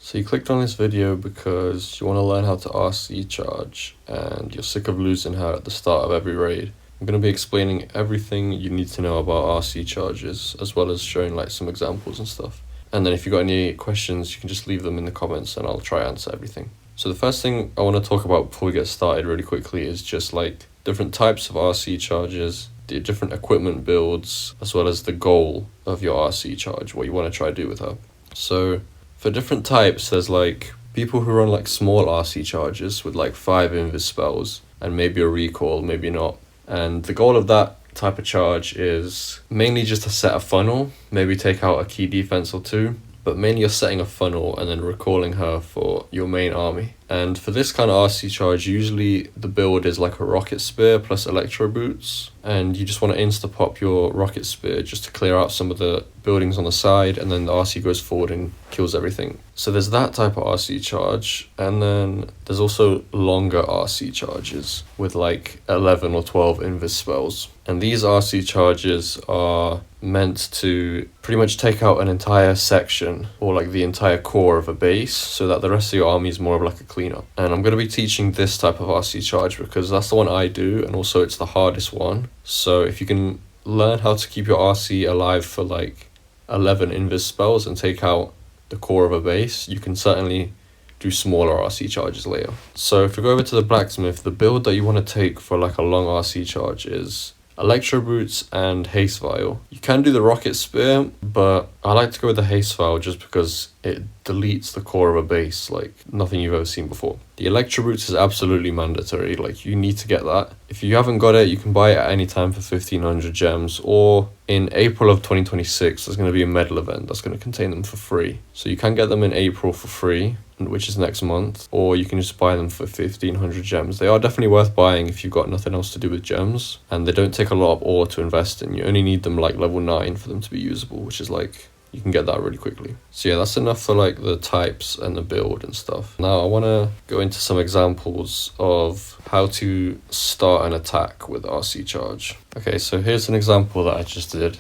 So you clicked on this video because you want to learn how to RC charge and you're sick of losing her at the start of every raid. I'm going to be explaining everything you need to know about RC charges, as well as showing like some examples and stuff. And then if you've got any questions, you can just leave them in the comments and I'll try to answer everything. So the first thing I want to talk about before we get started really quickly is just like different types of RC charges, the different equipment builds, as well as the goal of your RC charge, what you want to try to do with her. So for different types, there's like people who run like small RC charges with like 5 invis spells and maybe a recall, maybe not. And the goal of that type of charge is mainly just to set a funnel, maybe take out a key defense or two, but mainly you're setting a funnel and then recalling her for your main army. And for this kind of RC charge, usually the build is like a rocket spear plus electro boots, and you just want to insta pop your rocket spear just to clear out some of the buildings on the side, and then the RC goes forward and kills everything. So there's that type of RC charge, and then there's also longer RC charges with like 11 or 12 invis spells. And these RC charges are meant to pretty much take out an entire section or like the entire core of a base so that the rest of your army is more of like a cleanup. And I'm going to be teaching this type of RC charge because that's the one I do, and also it's the hardest one. So if you can learn how to keep your RC alive for like 11 invis spells and take out the core of a base, you can certainly do smaller RC charges later. So if we go over to the blacksmith, the build that you want to take for like a long RC charge is electro boots and haste vial. You can do the rocket spear, but I like to go with the haste vial just because it deletes the core of a base like nothing you've ever seen before. The electro boots is absolutely mandatory, like you need to get that. If you haven't got it, you can buy it at any time for 1500 gems, or in April of 2026 there's going to be a medal event that's going to contain them for free. So you can get them in April for free, which is next month, or you can just buy them for 1500 gems. They are definitely worth buying if you've got nothing else to do with gems, and they don't take a lot of ore to invest in. You only need them like level 9 for them to be usable, which is like, you can get that really quickly. So yeah, that's enough for like the types and the build and stuff. Now I want to go into some examples of how to start an attack with RC charge. Okay, so here's an example that I just did.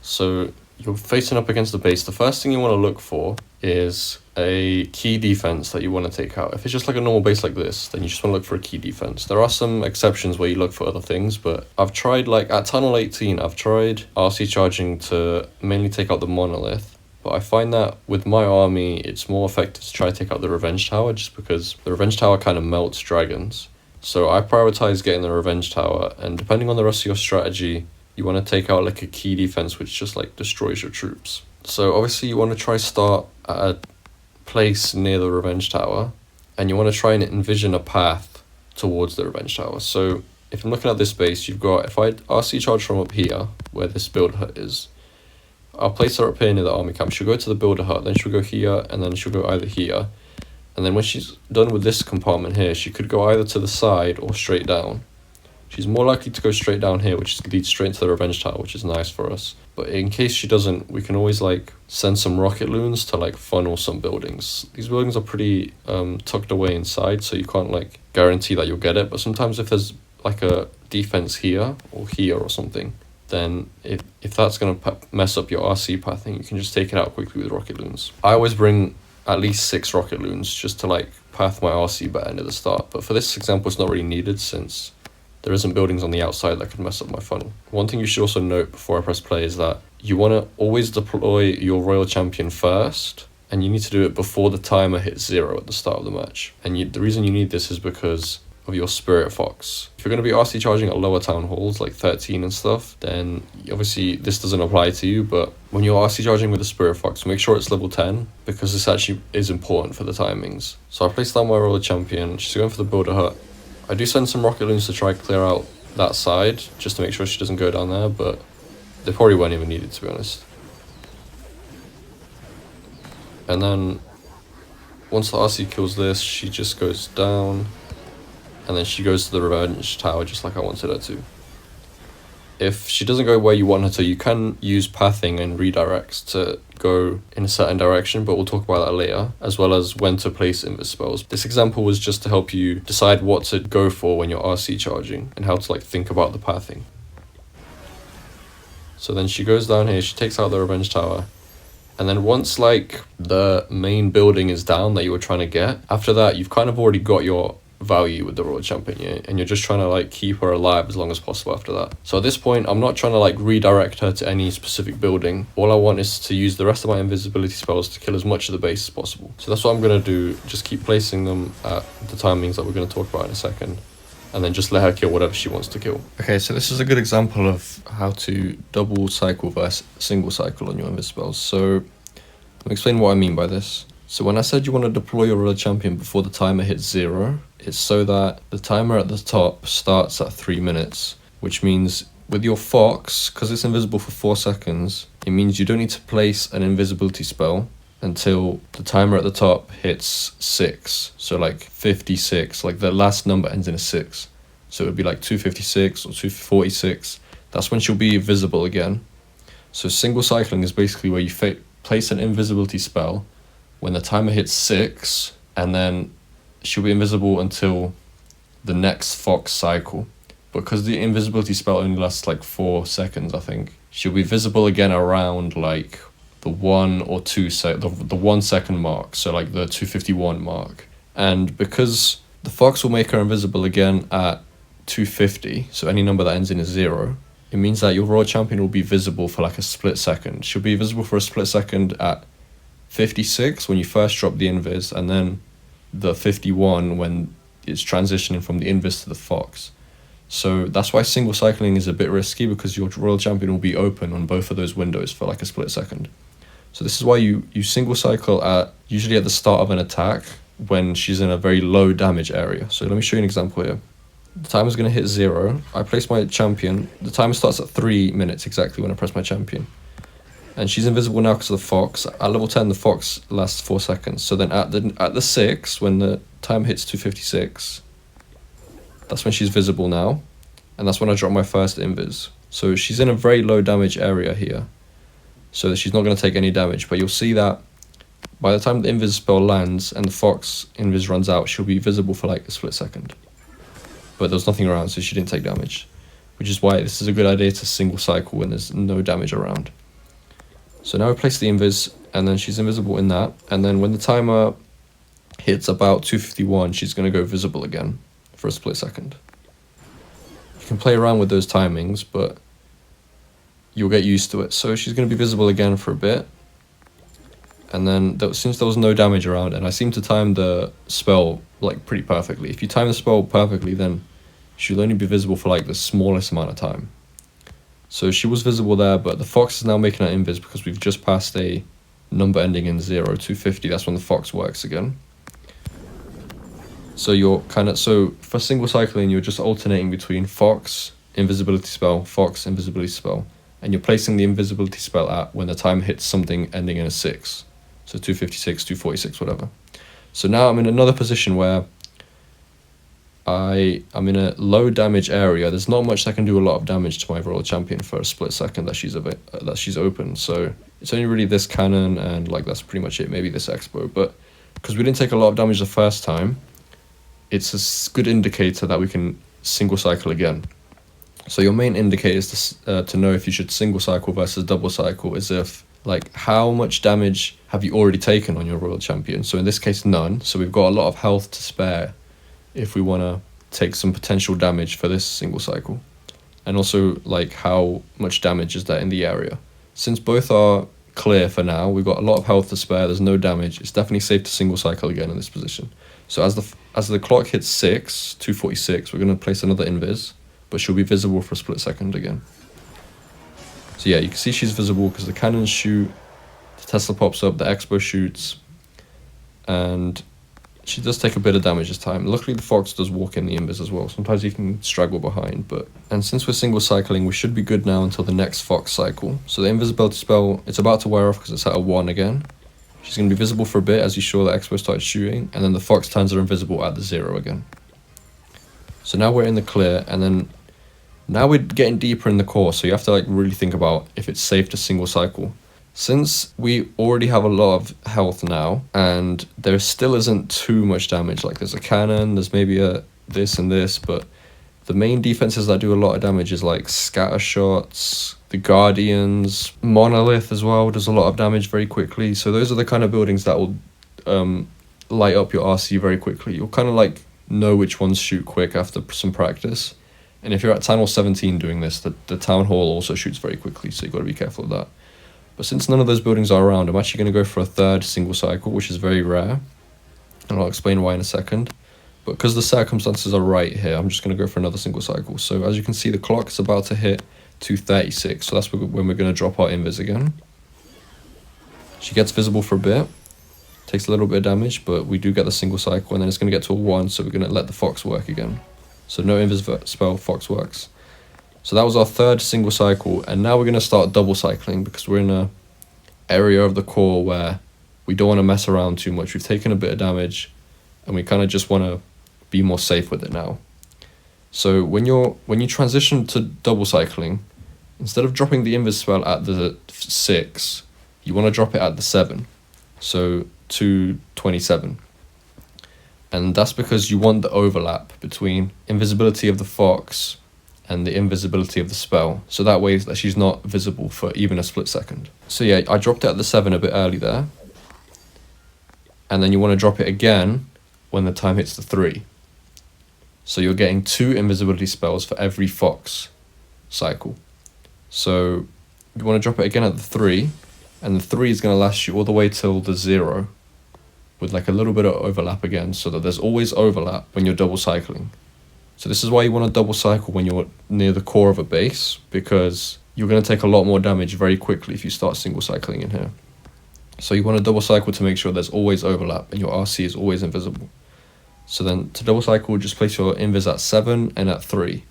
So you're facing up against the base. The first thing you want to look for is a key defense that you want to take out. If it's just like a normal base like this, then you just want to look for a key defense. There are some exceptions where you look for other things, but I've tried, like at Tunnel 18, I've tried RC charging to mainly take out the monolith, but I find that with my army, it's more effective to try to take out the revenge tower, just because the revenge tower kind of melts dragons. So I prioritize getting the revenge tower, and depending on the rest of your strategy, you want to take out like a key defense which just like destroys your troops. So obviously you want to try start at a place near the revenge tower, and you want to try and envision a path towards the revenge tower. So if I'm looking at this base, you've got, if I RC charge from up here where this builder hut is, I'll place her up here near the army camp. She'll go to the builder hut, then she'll go here, and then she'll go either here, and then when she's done with this compartment here, she could go either to the side or straight down. She's more likely to go straight down here, which leads straight into the revenge tower, which is nice for us. But in case she doesn't, we can always like send some rocket loons to like funnel some buildings. These buildings are pretty tucked away inside, so you can't like guarantee that you'll get it. But sometimes if there's like a defense here or something, then if that's going to mess up your RC pathing, you can just take it out quickly with rocket loons. I always bring at least 6 rocket loons just to like path my RC better near the start. But for this example, it's not really needed since there isn't buildings on the outside that could mess up my funnel. One thing you should also note before I press play is that you want to always deploy your royal champion first, and you need to do it before the timer hits 0 at the start of the match. And the reason you need this is because of your spirit fox. If you're going to be RC charging at lower town halls like 13 and stuff, then obviously this doesn't apply to you, but when you're RC charging with the spirit fox, make sure it's level 10, because this actually is important for the timings. So I placed down my royal champion. She's going for the builder hut. I do send some rocket loons to try clear out that side, just to make sure she doesn't go down there, but they probably weren't even needed, to be honest. And then once the RC kills this, she just goes down, and then she goes to the revenge tower just like I wanted her to. If she doesn't go where you want her to, you can use pathing and redirects to go in a certain direction, but we'll talk about that later, as well as when to place invis spells. This example was just to help you decide what to go for when you're RC charging and how to like think about the pathing. So then she goes down here, she takes out the revenge tower, And then once like the main building is down that you were trying to get, after that you've kind of already got your value with the royal champion, yeah? And you're just trying to like keep her alive as long as possible after that. So at this point I'm not trying to like redirect her to any specific building. All I want is to use the rest of my invisibility spells to kill as much of the base as possible. So that's what I'm going to do, just keep placing them at the timings that we're going to talk about in a second, and then just let her kill whatever she wants to kill. Okay, so this is a good example of how to double cycle versus single cycle on your invis spells. So let me explain what I mean by this. So when I said you want to deploy your royal champion before the timer hits 0, it's so that the timer at the top starts at 3 minutes, which means with your fox, because it's invisible for 4 seconds, it means you don't need to place an invisibility spell until the timer at the top hits 6. So like 56, like the last number ends in a 6. So it would be like 256 or 246. That's when she'll be visible again. So single cycling is basically where you place an invisibility spell when the timer hits 6, and then she'll be invisible until the next fox cycle. Because the invisibility spell only lasts like 4 seconds, I think, she'll be visible again around like the 1 or 2 the 1 second mark, so like the 251 mark. And because the fox will make her invisible again at 250, so any number that ends in a 0, it means that your royal champion will be visible for like a split second. She'll be visible for a split second at 56 when you first drop the invis, and then the 51 when it's transitioning from the invis to the fox. So that's why single cycling is a bit risky, because your royal champion will be open on both of those windows for like a split second. So this is why you single cycle usually at the start of an attack when she's in a very low damage area. So let me show you an example here. The timer's going to hit 0. I place my champion. The timer starts at 3 minutes exactly when I press my champion. And she's invisible now because of the fox. At level 10, the fox lasts 4 seconds. So then at the 6, when the time hits 256, that's when she's visible now. And that's when I drop my first invis. So she's in a very low damage area here, so she's not going to take any damage. But you'll see that by the time the invis spell lands and the fox invis runs out, she'll be visible for like a split second. But there's nothing around, so she didn't take damage. Which is why this is a good idea to single cycle when there's no damage around. So now I place the invis, and then she's invisible in that. And then when the timer hits about 251, she's going to go visible again for a split second. You can play around with those timings, but you'll get used to it. So she's going to be visible again for a bit. And then since there was no damage around, and I seem to time the spell like pretty perfectly. If you time the spell perfectly, then she'll only be visible for like the smallest amount of time. So she was visible there, but the fox is now making her invis because we've just passed a number ending in 0, 250. That's when the fox works again. So so for single cycling, you're just alternating between fox, invisibility spell, fox, invisibility spell. And you're placing the invisibility spell at when the time hits something ending in a 6. So 256, 246, whatever. So now I'm in another position where I'm in a low damage area. There's not much that can do a lot of damage to my royal champion for a split second that she's open. So it's only really this cannon, and like that's pretty much it. Maybe this expo, but because we didn't take a lot of damage the first time, it's a good indicator that we can single cycle again. So your main indicators to know if you should single cycle versus double cycle is if like how much damage have you already taken on your royal champion. So in this case, none. So we've got a lot of health to spare if we want to take some potential damage for this single cycle. And also like how much damage is there in the area. Since both are clear for now, we've got a lot of health to spare, there's no damage, it's definitely safe to single cycle again in this position. So as the clock hits 6, 246, we're going to place another invis, but she'll be visible for a split second again. So yeah, you can see she's visible because the cannons shoot, the Tesla pops up, the expo shoots, and she does take a bit of damage this time. Luckily the fox does walk in the invis as well. Sometimes he can straggle behind, and since we're single cycling, we should be good now until the next fox cycle. So the invisibility spell, it's about to wear off because it's at a 1 again. She's going to be visible for a bit as you saw the expo start shooting, and then the fox turns her invisible at the 0 again. So now we're in the clear, and then now we're getting deeper in the course, so you have to like really think about if it's safe to single cycle. Since we already have a lot of health now, and there still isn't too much damage, like there's a cannon, there's maybe a this and this, but the main defenses that do a lot of damage is like scatter shots, the Guardians, Monolith as well does a lot of damage very quickly. So those are the kind of buildings that will light up your RC very quickly. You'll kind of like know which ones shoot quick after some practice. And if you're at Town Hall 17 doing this, the Town Hall also shoots very quickly, so you've got to be careful of that. But since none of those buildings are around, I'm actually going to go for a third single cycle, which is very rare. And I'll explain why in a second. But because the circumstances are right here, I'm just going to go for another single cycle. So as you can see, the clock is about to hit 236, so that's when we're going to drop our invis again. She gets visible for a bit, takes a little bit of damage, but we do get the single cycle, and then it's going to get to a 1, so we're going to let the Fox work again. So no invis spell, Fox works. So that was our third single cycle, and now we're going to start double cycling because we're in a area of the core where we don't want to mess around too much. We've taken a bit of damage, and we kind of just want to be more safe with it now. So when you transition to double cycling, instead of dropping the invis spell at the 6, you want to drop it at the 7. So 227. And that's because you want the overlap between invisibility of the Fox and the invisibility of the spell. So that way that she's not visible for even a split second. So yeah, I dropped it at the 7 a bit early there. And then you want to drop it again when the time hits the 3. So you're getting 2 invisibility spells for every Fox cycle. So you want to drop it again at the 3, and the 3 is going to last you all the way till the 0, with like a little bit of overlap again, so that there's always overlap when you're double cycling. So this is why you want to double cycle when you're near the core of a base, because you're going to take a lot more damage very quickly if you start single cycling in here. So you want to double cycle to make sure there's always overlap and your RC is always invisible. So then to double cycle, just place your invis at 7 and at 3,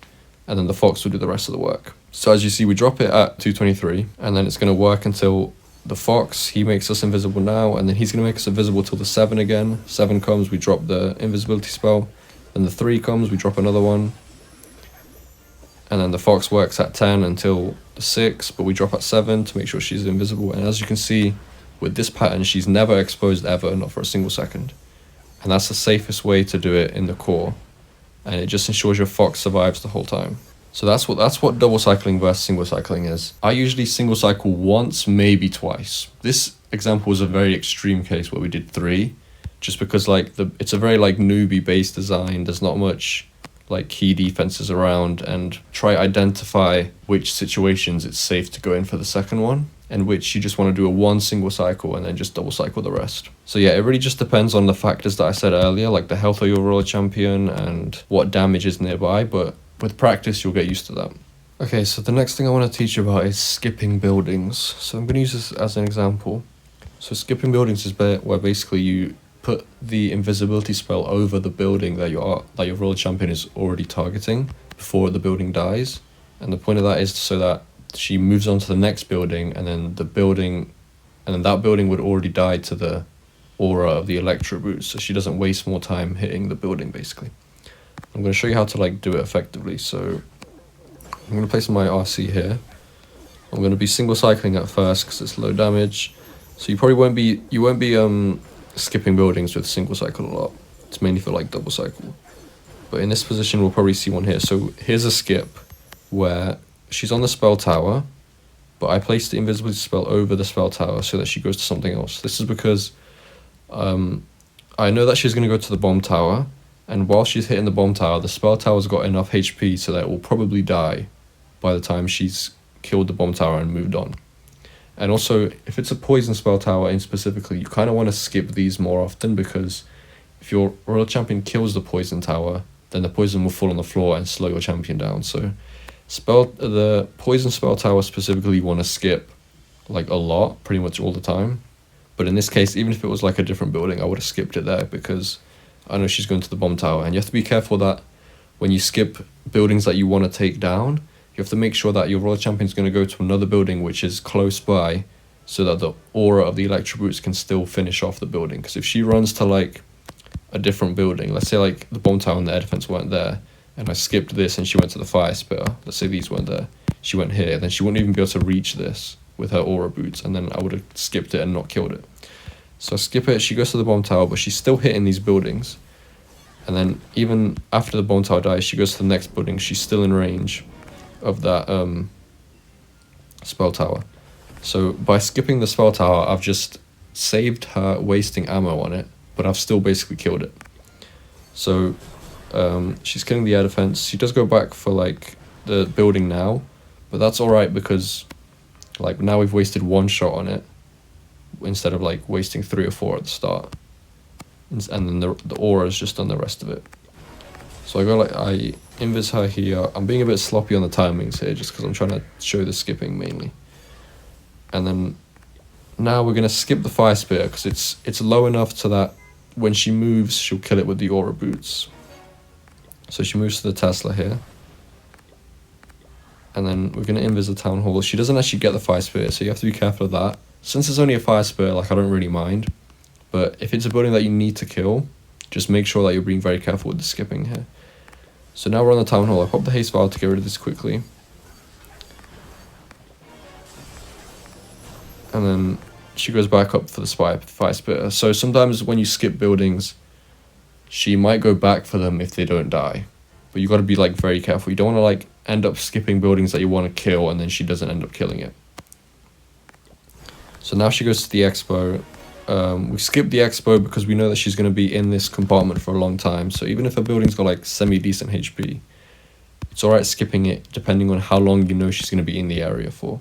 and then the Fox will do the rest of the work. So as you see, we drop it at 223, and then it's going to work until the Fox, he makes us invisible now, and then he's going to make us invisible till the 7 again. 7 comes, we drop the invisibility spell. Then the 3 comes, we drop another one. And then the Fox works at 10 until the 6, but we drop at 7 to make sure she's invisible. And as you can see, with this pattern, she's never exposed ever, not for a single second. And that's the safest way to do it in the core. And it just ensures your Fox survives the whole time. So that's what double cycling versus single cycling is. I usually single cycle once, maybe twice. This example was a very extreme case where we did 3, just because like it's a very like newbie based design. There's not much like key defenses around, and try identify which situations it's safe to go in for the second one, and which you just want to do a 1 single cycle and then just double cycle the rest. So yeah, it really just depends on the factors that I said earlier, like the health of your roller champion and what damage is nearby, but with practice you'll get used to that. Okay, so the next thing I want to teach you about is skipping buildings. So I'm going to use this as an example. So skipping buildings is where basically you put the invisibility spell over the building that your roller champion is already targeting before the building dies. And the point of that is so that she moves on to the next building, and then that building would already die to the aura of the electro boots, so she doesn't waste more time hitting the building basically. I'm going to show you how to like do it effectively. So I'm going to place my RC here. I'm going to be single cycling at first because it's low damage. So you won't be skipping buildings with single cycle a lot. It's mainly for like double cycle. But in this position we'll probably see one here. So here's a skip where she's on the spell tower, but I placed the invisibility spell over the spell tower so that she goes to something else. This is because I know that she's going to go to the bomb tower, and while she's hitting the bomb tower, the spell tower's got enough HP so that it will probably die by the time she's killed the bomb tower and moved on. And also, if it's a poison spell tower in specifically, you kind of want to skip these more often, because if your royal champion kills the poison tower, then the poison will fall on the floor and slow your champion down. So the poison spell tower specifically you want to skip like a lot, pretty much all the time. But in this case, even if it was like a different building, I would have skipped it there, because I know she's going to the bomb tower. And you have to be careful that when you skip buildings that you want to take down, you have to make sure that your royal champion is going to go to another building which is close by, so that the aura of the electro boots can still finish off the building. Because if she runs to like a different building, let's say like the bomb tower and the air defense weren't there, and I skipped this and she went to the fire spitter, let's say these weren't there, she went here, then she wouldn't even be able to reach this with her aura boots, and then I would have skipped it and not killed it. So I skip it, she goes to the bomb tower, but she's still hitting these buildings. And then even after the bomb tower dies, she goes to the next building, she's still in range of that spell tower. So by skipping the spell tower, I've just saved her wasting ammo on it, but I've still basically killed it. So she's killing the air defense. She does go back for like the building now, but that's alright because like now we've wasted one shot on it instead of like wasting 3 or 4 at the start. And then the aura's just done the rest of it. So I invis her here. I'm being a bit sloppy on the timings here just because I'm trying to show the skipping mainly. And then now we're going to skip the fire spitter because it's low enough to that when she moves, she'll kill it with the aura boots. So she moves to the Tesla here. And then we're going to invis the town hall. She doesn't actually get the fire spitter, so you have to be careful of that. Since it's only a fire spitter, like I don't really mind. But if it's a building that you need to kill, just make sure that you're being very careful with the skipping here. So now we're on the town hall. I pop the haste vial to get rid of this quickly. And then she goes back up for the fire spitter. So sometimes when you skip buildings, she might go back for them if they don't die. But you got to be like very careful. You don't want to like end up skipping buildings that you want to kill and then she doesn't end up killing it. So now she goes to the expo. We skip the expo because we know that she's going to be in this compartment for a long time. So even if a building's got like semi-decent HP, it's alright skipping it depending on how long you know she's going to be in the area for.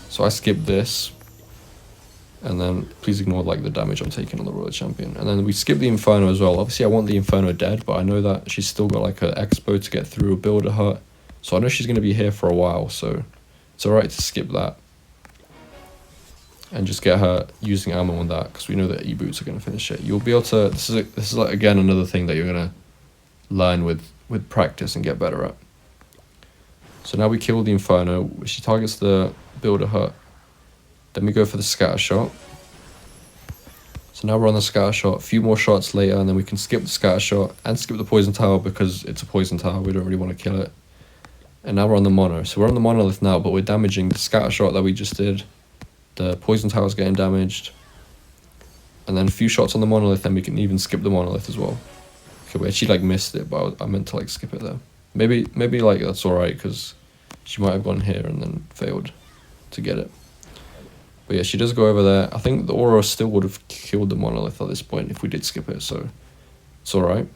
So I skip this. And then please ignore like the damage I'm taking on the Royal Champion. And then we skip the Inferno as well. Obviously I want the Inferno dead, but I know that she's still got like an expo to get through, a builder hut. So I know she's going to be here for a while, so it's alright to skip that. And just get her using ammo on that, because we know that E-boots are going to finish it. You'll be able to, this is like again another thing that you're going to learn with practice and get better at. So now we kill the Inferno, she targets the builder hut. Then we go for the scatter shot. So now we're on the scatter shot, a few more shots later, and then we can skip the scatter shot and skip the poison tower because it's a poison tower, we don't really want to kill it. And now we're on the mono. So we're on the monolith now, but we're damaging the scatter shot that we just did. The poison tower's getting damaged. And then a few shots on the monolith, and we can even skip the monolith as well. Okay, we actually like missed it, but I meant to like skip it there. Maybe like that's alright, because she might have gone here and then failed to get it. But yeah, she does go over there. I think the aura still would have killed the monolith at this point if we did skip it, so it's alright.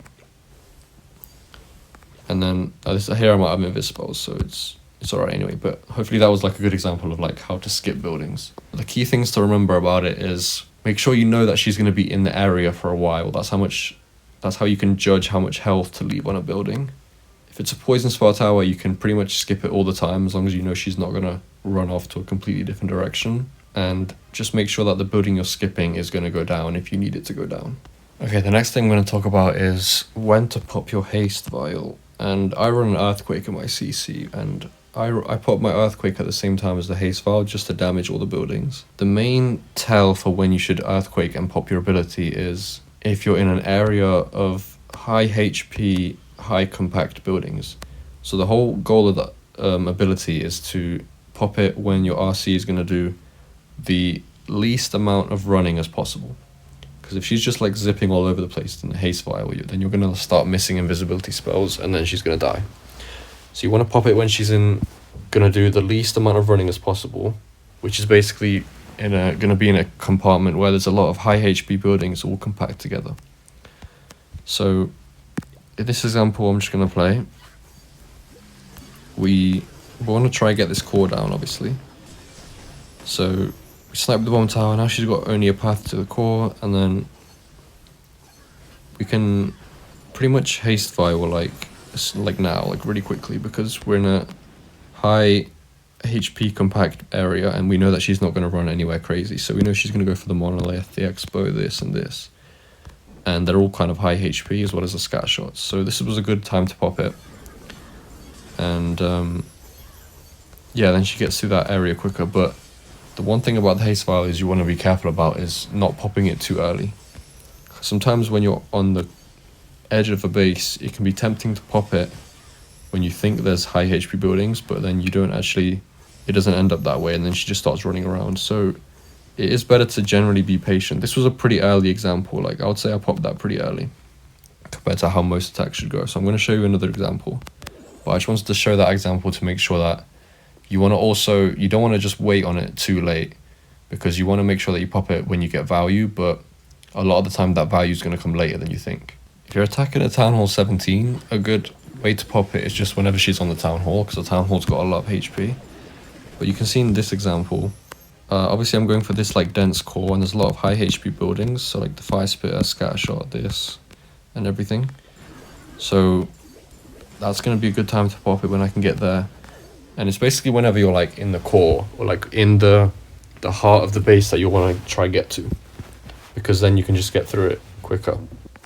And then here I'm out of invis spells, so it's alright anyway. But hopefully that was like a good example of like how to skip buildings. The key things to remember about it is make sure you know that she's going to be in the area for a while. That's how you can judge how much health to leave on a building. If it's a poison spell tower, you can pretty much skip it all the time as long as you know she's not going to run off to a completely different direction. And just make sure that the building you're skipping is going to go down if you need it to go down. Okay, the next thing I'm going to talk about is when to pop your haste vial. And I run an earthquake in my CC, and I pop my earthquake at the same time as the haste vial just to damage all the buildings. The main tell for when you should earthquake and pop your ability is if you're in an area of high HP, high compact buildings. So the whole goal of that ability is to pop it when your RC is going to do the least amount of running as possible. Because if she's just like zipping all over the place in the haste vial, then you're going to start missing invisibility spells and then she's going to die. So you want to pop it when she's going to do the least amount of running as possible, which is basically going to be in a compartment where there's a lot of high HP buildings all compact together. So in this example I'm just going to play. We want to try and get this core down, obviously. So we snipe the bomb tower. Now she's got only a path to the core, and then we can pretty much haste vial like now, like really quickly, because we're in a high HP compact area and we know that she's not going to run anywhere crazy. So we know she's going to go for the monolith, the expo, this and this, and they're all kind of high HP as well as the scatter shots. So this was a good time to pop it. And yeah, then she gets through that area quicker. But the one thing about the haste vial is you want to be careful about is not popping it too early. Sometimes when you're on the edge of a base, it can be tempting to pop it when you think there's high HP buildings, but then you don't actually, it doesn't end up that way, and then she just starts running around. So it is better to generally be patient. This was a pretty early example. Like I would say I popped that pretty early compared to how most attacks should go. So I'm going to show you another example. But I just wanted to show that example to make sure that You want to also, you don't want to just wait on it too late, because you want to make sure that you pop it when you get value, but a lot of the time that value is going to come later than you think. If you're attacking a Town Hall 17, a good way to pop it is just whenever she's on the Town Hall, because the Town Hall's got a lot of HP. But you can see in this example, obviously I'm going for this like dense core, and there's a lot of high HP buildings, so like the Fire Spitter, Scattershot, this, and everything. So that's going to be a good time to pop it when I can get there. And it's basically whenever you're like in the core, or like in the heart of the base that you want to try get to, because then you can just get through it quicker.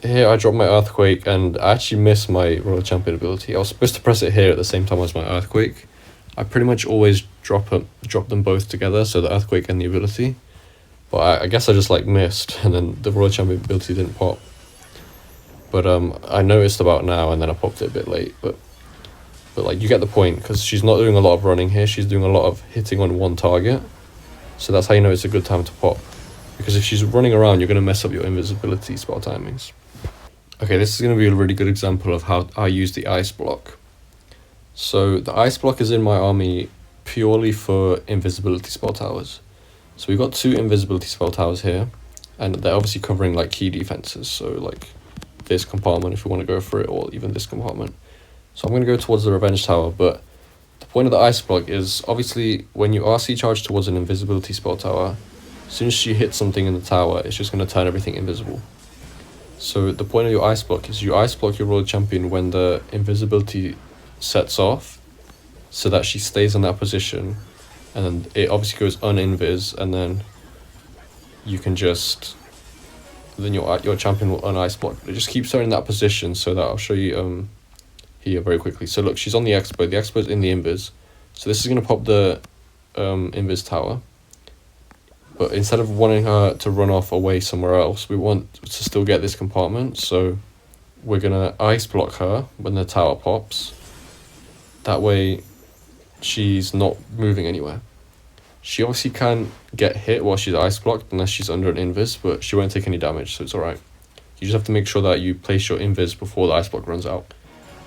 Here I dropped my Earthquake, and I actually missed my Royal Champion ability. I was supposed to press it here at the same time as my Earthquake. I pretty much always drop them both together, so the Earthquake and the ability. But I guess I just like missed, and then the Royal Champion ability didn't pop. But I noticed about now, and then I popped it a bit late. But like, you get the point, because she's not doing a lot of running here. She's doing a lot of hitting on one target. So that's how you know it's a good time to pop. Because if she's running around, you're going to mess up your invisibility spell timings. Okay, this is going to be a really good example of how I use the Ice Block. So the Ice Block is in my army purely for invisibility spell towers. So we've got 2 invisibility spell towers here, and they're obviously covering like key defenses. So like this compartment, if you want to go for it, or even this compartment. So I'm going to go towards the Revenge Tower, but the point of the Ice Block is obviously when you RC charge towards an invisibility spell tower, as soon as she hits something in the tower, it's just going to turn everything invisible. So the point of your Ice Block is you Ice Block your Royal Champion when the invisibility sets off, so that she stays in that position, and then it obviously goes uninvis, and then you can just, then your champion will un-Ice Block. It just keeps her in that position, so that I'll show you here very quickly. So look, she's on the Expo. The Expo's in the invis, so this is going to pop the invis tower. But instead of wanting her to run off away somewhere else, we want to still get this compartment. So we're going to Ice Block her when the tower pops. That way she's not moving anywhere. She obviously can get hit while she's Ice Blocked unless she's under an invis, but she won't take any damage, so it's alright. You just have to make sure that you place your invis before the Ice Block runs out.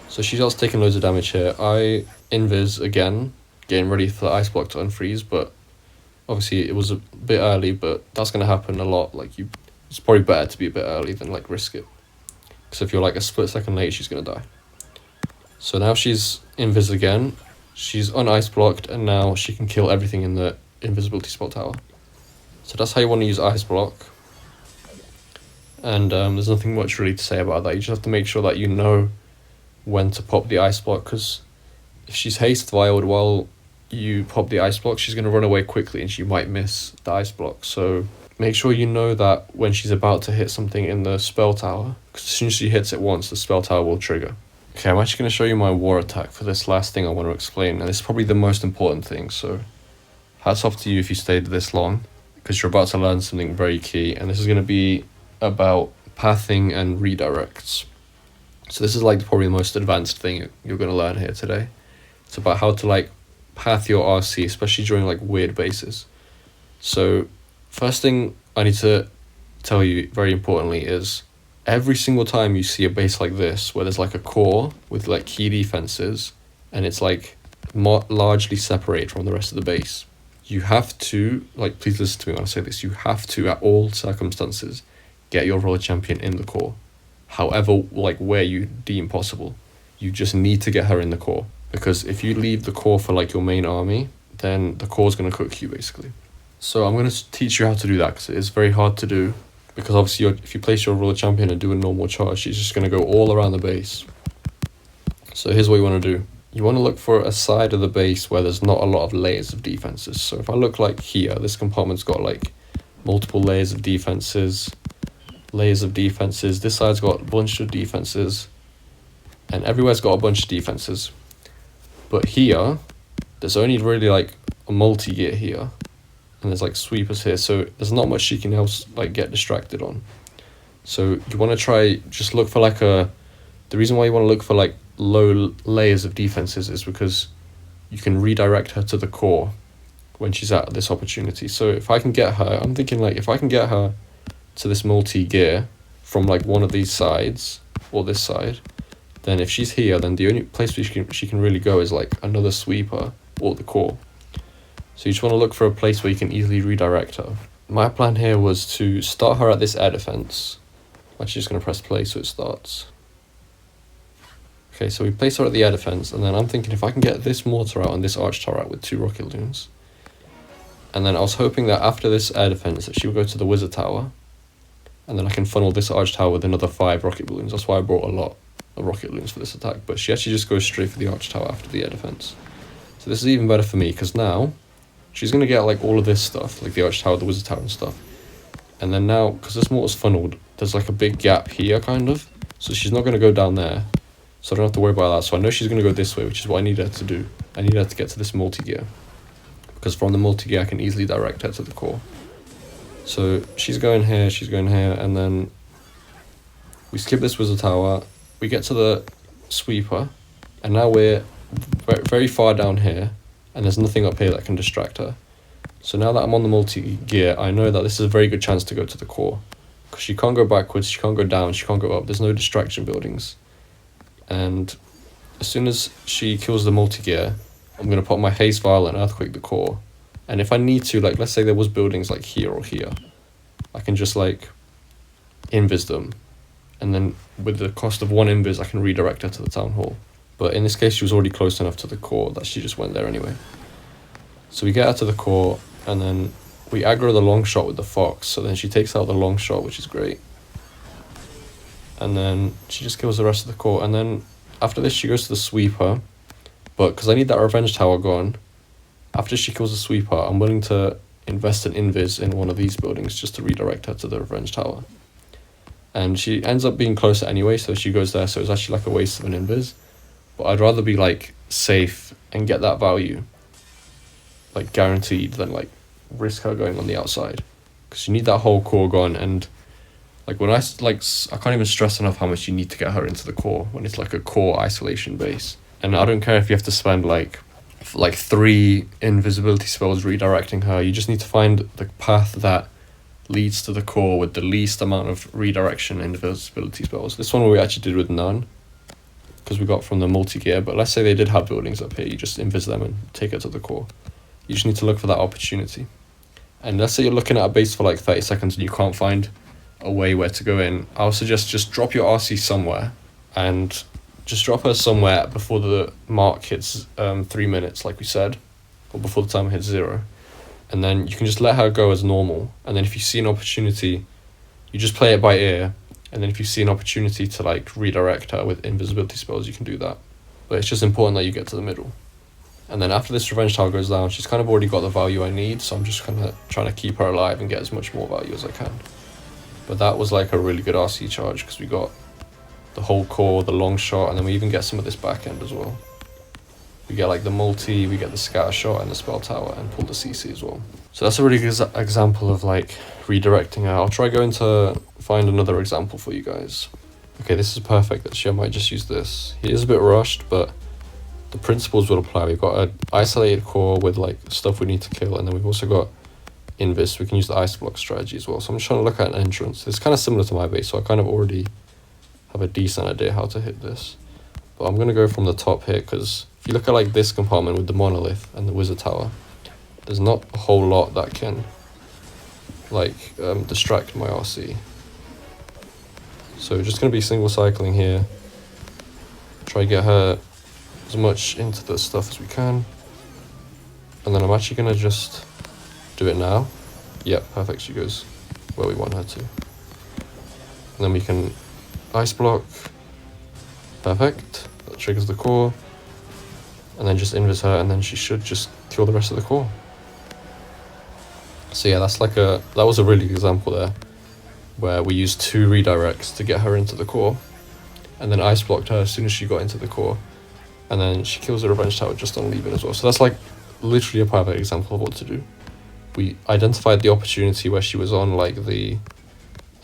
So she's also taking loads of damage here. I invis again, getting ready for the Ice Block to unfreeze, but obviously it was a bit early, but that's going to happen a lot. Like, it's probably better to be a bit early than like risk it. Because if you're like a split second late, she's going to die. So now she's invis again. She's un-Ice Blocked, and now she can kill everything in the invisibility spell tower. So that's how you want to use Ice Block. And there's nothing much really to say about that. You just have to make sure that you know when to pop the Ice Block, because if she's haste vialed while you pop the Ice Block, she's going to run away quickly and she might miss the Ice Block. So make sure you know that when she's about to hit something in the spell tower, because as soon as she hits it once, the spell tower will trigger. Okay, I'm actually going to show you my war attack for this last thing I want to explain, and it's probably the most important thing, so hats off to you if you stayed this long, because you're about to learn something very key, and this is going to be about pathing and redirects. So this is like probably the most advanced thing you're going to learn here today. It's about how to like path your RC, especially during like weird bases. So first thing I need to tell you very importantly is every single time you see a base like this, where there's like a core with like key defenses, and it's like largely separated from the rest of the base, you have to, like, please listen to me when I say this, you have to, at all circumstances, get your Royal Champion in the core. However, like, where you deem possible. You just need to get her in the core. Because if you leave the core for, like, your main army, then the core's going to cook you, basically. So I'm going to teach you how to do that, because it is very hard to do. Because obviously, if you place your Royal Champion and do a normal charge, she's just going to go all around the base. So here's what you want to do. You want to look for a side of the base where there's not a lot of layers of defenses. So if I look like here, this compartment's got like multiple layers of defenses. This side's got a bunch of defenses. And everywhere's got a bunch of defenses. But here, there's only really like a multi-gear here. And there's like sweepers here. So there's not much she can else like get distracted on. So you want to try, just look for like the reason why you want to look for like low layers of defenses is because you can redirect her to the core when she's at this opportunity. So if I can get her, I'm thinking like if I can get her to this multi-gear from like one of these sides or this side, then if she's here, then the only place she can really go is like another sweeper or the core. So you just want to look for a place where you can easily redirect her. My plan here was to start her at this air defense. I'm actually just going to press play so it starts. Okay, so we place her at the air defense, and then I'm thinking if I can get this mortar out and this arch tower out with 2 rocket loons. And then I was hoping that after this air defense that she would go to the wizard tower, and then I can funnel this arch tower with another 5 rocket balloons. That's why I brought a lot of rocket balloons for this attack, but she actually just goes straight for the arch tower after the air defense. So this is even better for me, because now she's going to get like all of this stuff, like the arch tower, the wizard tower and stuff. And then now, because this mortar's funneled, there's like a big gap here, kind of. So she's not going to go down there. So I don't have to worry about that. So I know she's going to go this way, which is what I need her to do. I need her to get to this multi-gear. Because from the multi-gear, I can easily direct her to the core. So she's going here, and then we skip this wizard tower. We get to the sweeper, and now we're very far down here, and there's nothing up here that can distract her. So now that I'm on the multi-gear, I know that this is a very good chance to go to the core. Because she can't go backwards, she can't go down, she can't go up. There's no distraction buildings. And as soon as she kills the multi-gear, I'm going to put my haste vial and earthquake the core. And if I need to, like, let's say there was buildings like here or here, I can just like invis them. And then with the cost of 1 invis, I can redirect her to the town hall. But in this case, she was already close enough to the core that she just went there anyway. So we get her to the core, and then we aggro the long shot with the fox. So then she takes out the long shot, which is great. And then she just kills the rest of the core. And then after this, she goes to the sweeper. But because I need that revenge tower gone, after she kills the sweeper, I'm willing to invest an invis in one of these buildings just to redirect her to the revenge tower. And she ends up being closer anyway, so she goes there. So it's actually like a waste of an invis. But I'd rather be like safe and get that value, like guaranteed, than like risk her going on the outside. Because you need that whole core gone. And like when I can't even stress enough how much you need to get her into the core when it's like a core isolation base. And I don't care if you have to spend like 3 invisibility spells redirecting her. You just need to find the path that leads to the core with the least amount of redirection invisibility spells. This one we actually did with none, because we got from the multi-gear. But let's say they did have buildings up here, you just invis them and take her to the core. You just need to look for that opportunity. And let's say you're looking at a base for like 30 seconds and you can't find a way where to go in. I would suggest just drop your RC somewhere, and just drop her somewhere before the mark hits 3 minutes, like we said, or before the timer hits 0. And then you can just let her go as normal. And then if you see an opportunity, you just play it by ear. And then if you see an opportunity to like redirect her with invisibility spells, you can do that. But it's just important that you get to the middle. And then after this revenge tower goes down, she's kind of already got the value I need, so I'm just kind of trying to keep her alive and get as much more value as I can. But that was like a really good RC charge, because we got the whole core, the long shot, and then we even get some of this back end as well. We get like the multi, we get the scatter shot and the spell tower, and pull the CC as well. So that's a really good example of like redirecting her. I'll try going to find another example for you guys. Okay, this is perfect. Actually, I might just use this. He is a bit rushed, but the principles will apply. We've got an isolated core with like stuff we need to kill, and then we've also got invis. We can use the ice block strategy as well. So I'm just trying to look at an entrance. It's kind of similar to my base, so I kind of already have a decent idea how to hit this. But I'm going to go from the top here, because if you look at like this compartment with the monolith and the wizard tower, there's not a whole lot that can like distract my RC. So just going to be single cycling here. Try to get her as much into the stuff as we can. And then I'm actually going to just do it now. Yep, perfect. She goes where we want her to. And then we can ice block. Perfect. That triggers the core. And then just invis her, and then she should just kill the rest of the core. So yeah, that was a really good example there, where we used 2 redirects to get her into the core, and then ice blocked her as soon as she got into the core, and then she kills the revenge tower just on leaving as well. So that's like literally a perfect example of what to do. We identified the opportunity where she was on like there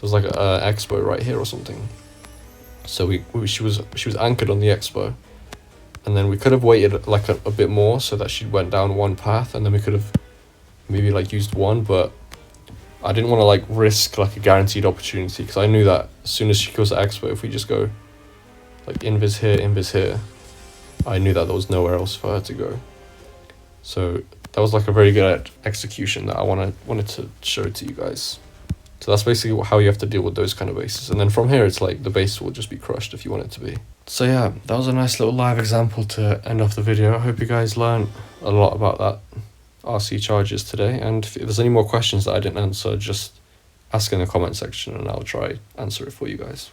was like a expo right here or something. So she was anchored on the expo, and then we could have waited like a bit more so that she went down one path, and then we could have maybe like used one, but I didn't want to like risk like a guaranteed opportunity, because I knew that as soon as she kills the expo, if we just go like invis here, I knew that there was nowhere else for her to go. So that was like a very good execution that I wanted to show to you guys. So that's basically how you have to deal with those kind of bases. And then from here, it's like the base will just be crushed if you want it to be. So yeah, that was a nice little live example to end off the video. I hope you guys learned a lot about that RC charges today. And if there's any more questions that I didn't answer, just ask in the comment section and I'll try answer it for you guys.